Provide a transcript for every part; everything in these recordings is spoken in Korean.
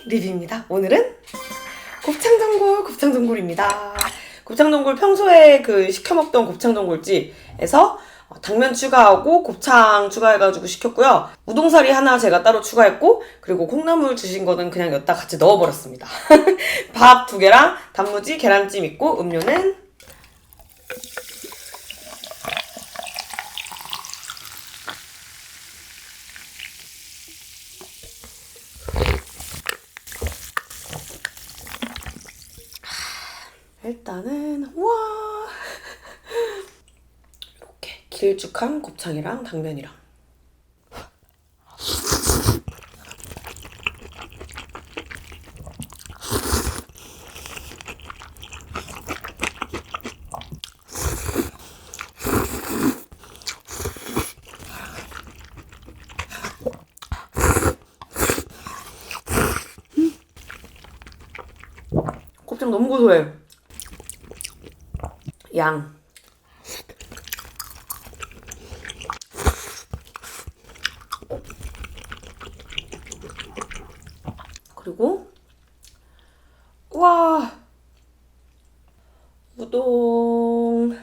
리뷰입니다. 오늘은 곱창전골입니다. 곱창전골 평소에 시켜 먹던 곱창전골집에서 당면 추가하고 곱창 추가해가지고 시켰고요. 우동사리 하나 제가 따로 추가했고, 그리고 콩나물 주신 거는 그냥 여기다 같이 넣어버렸습니다. 밥 2개랑 단무지, 계란찜 있고, 음료는 일단은 우와 이렇게 길쭉한 곱창이랑 당면이랑 곱창 너무 고소해. 양 그리고 우와 우동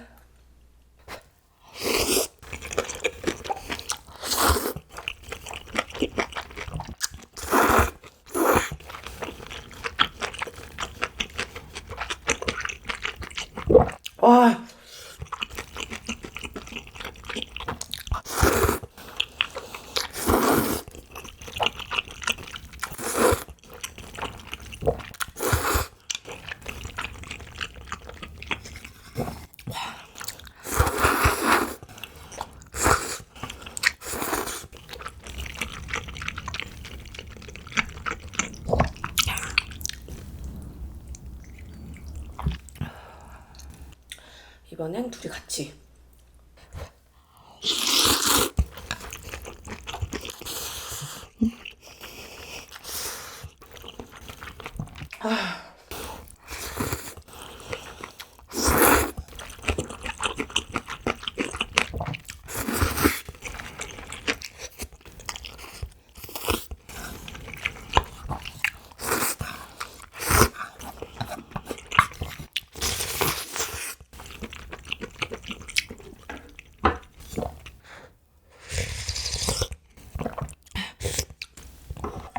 와 이번엔 둘이 같이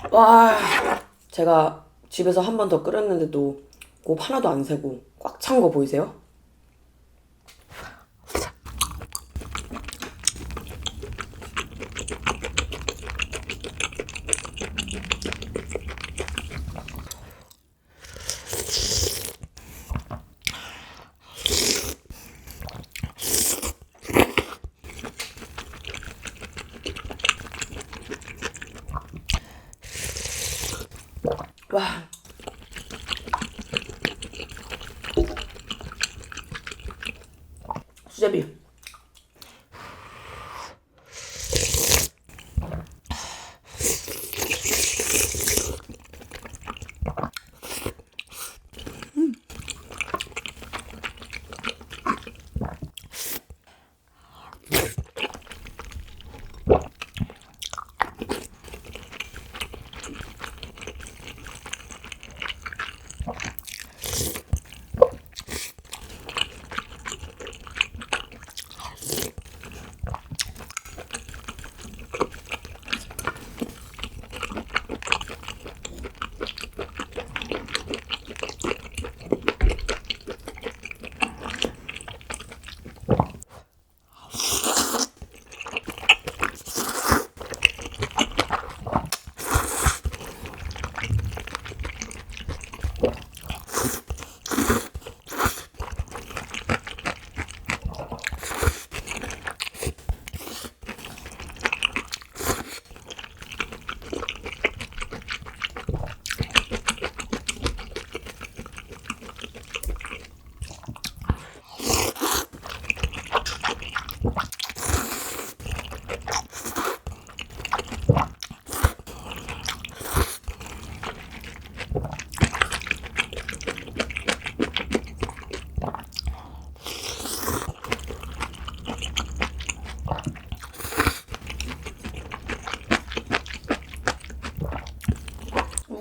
와 제가 집에서 한 번 더 끓였는데도 곱 하나도 안 새고 꽉 찬 거 보이세요? 와 수제비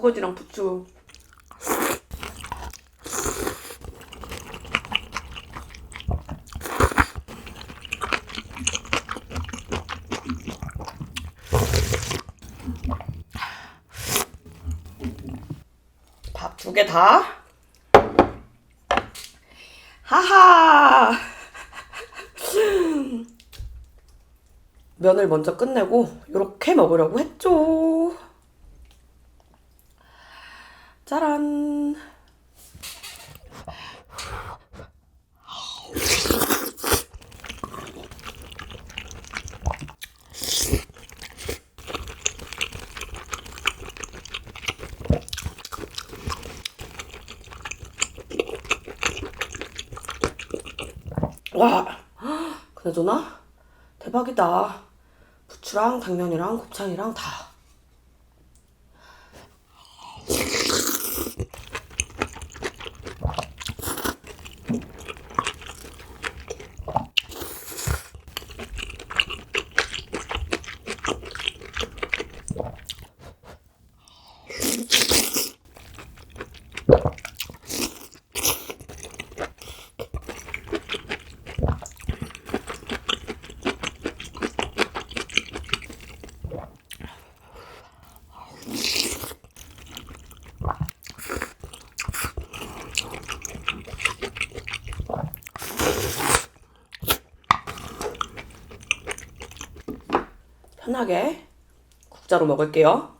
우거지랑 부추. 밥 2개 다. 하하. 면을 먼저 끝내고 이렇게 먹으려고 했죠. 짜란. 와, 그나저나 대박이다. 부추랑 당면이랑 곱창이랑 다. 편하게 국자로 먹을게요.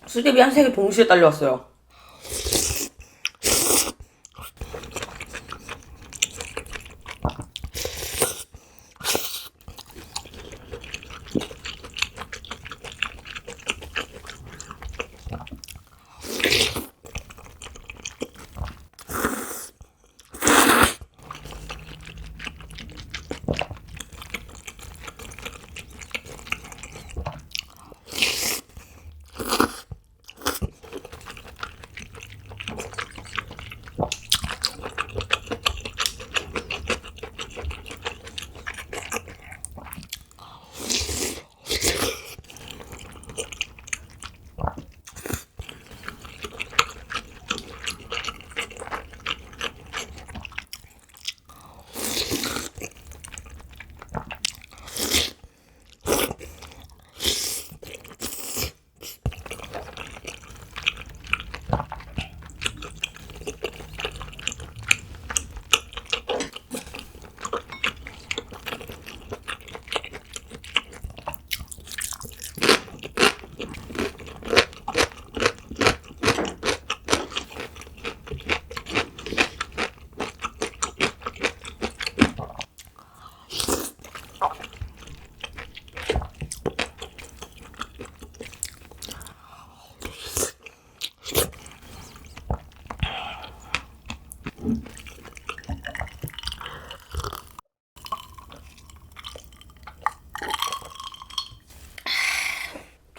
수제비 한 3개 동시에 딸려왔어요.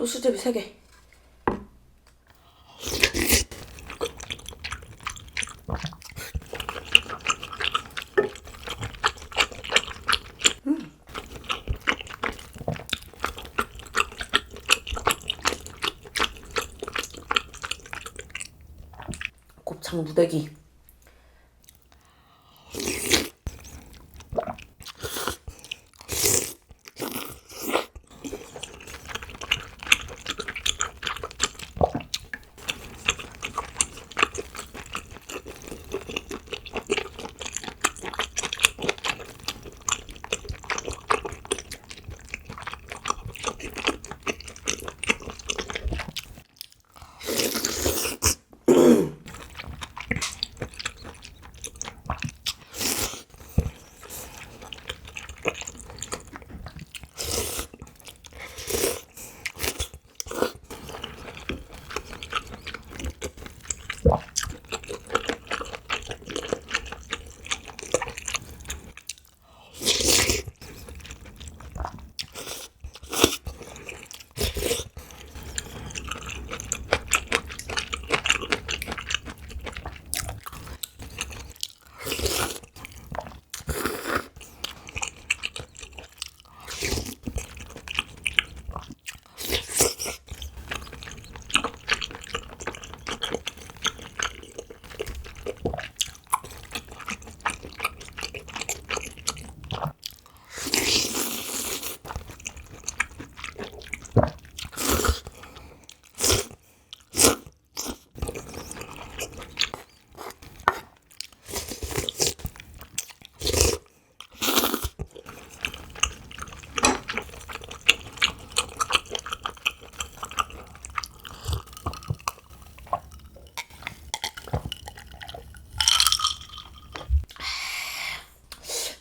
또 수제비 3개. 곱창 무대기.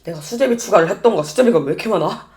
내가 수제비 추가를 했던가. 수제비가 왜 이렇게 많아?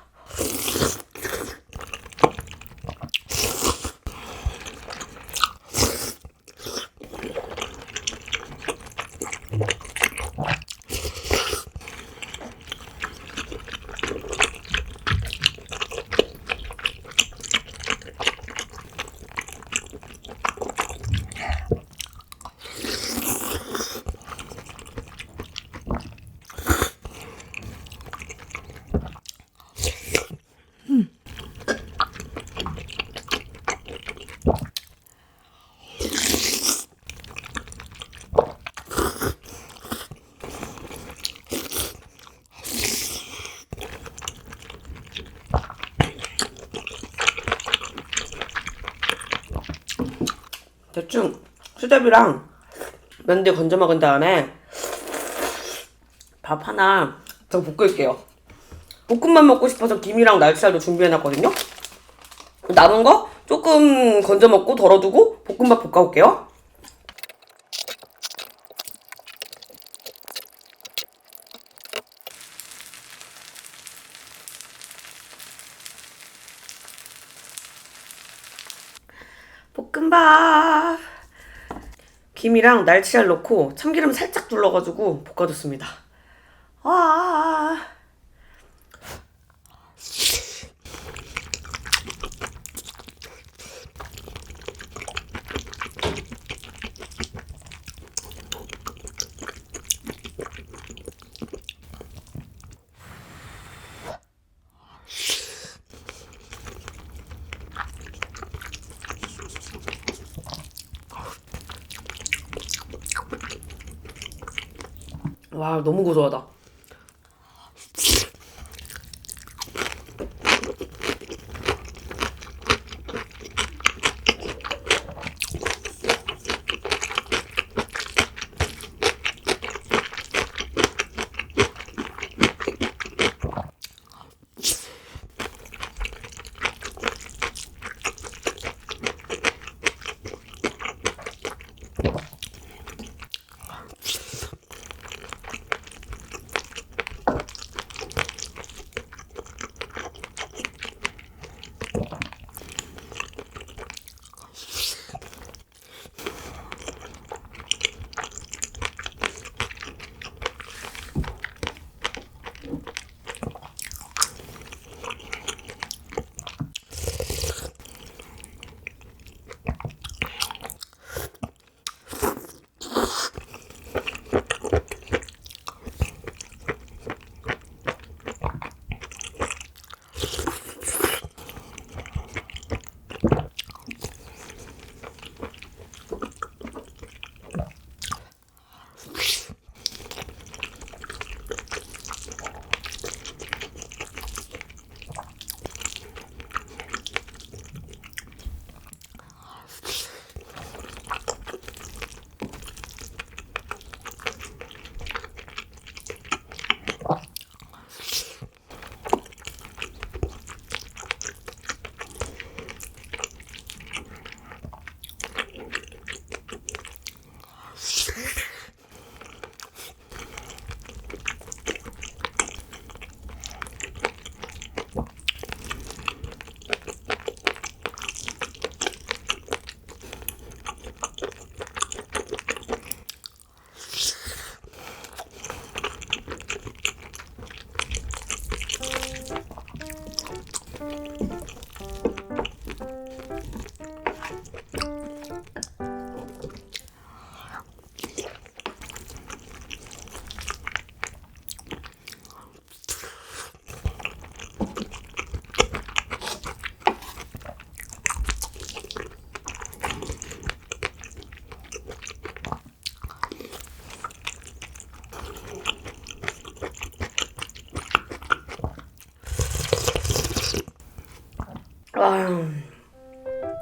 대충 수제비랑 면들 건져 먹은 다음에 밥 하나 더 볶을게요. 볶음밥 먹고 싶어서 김이랑 날치알도 준비해놨거든요. 남은 거 조금 건져 먹고 덜어두고 볶음밥 볶아올게요. 볶음밥 김이랑 날치알 넣고 참기름 살짝 둘러가지고 볶아줬습니다. 와. 와, 너무 고소하다.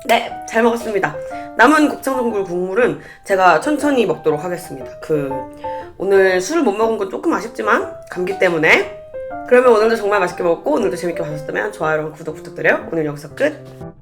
네, 잘 먹었습니다. 남은 곱창전골 국물은 제가 천천히 먹도록 하겠습니다. 오늘 술을 못 먹은 건 조금 아쉽지만 감기 때문에. 그러면 오늘도 정말 맛있게 먹었고 오늘도 재밌게 봐주셨다면 좋아요랑 구독 부탁드려요. 오늘 여기서 끝.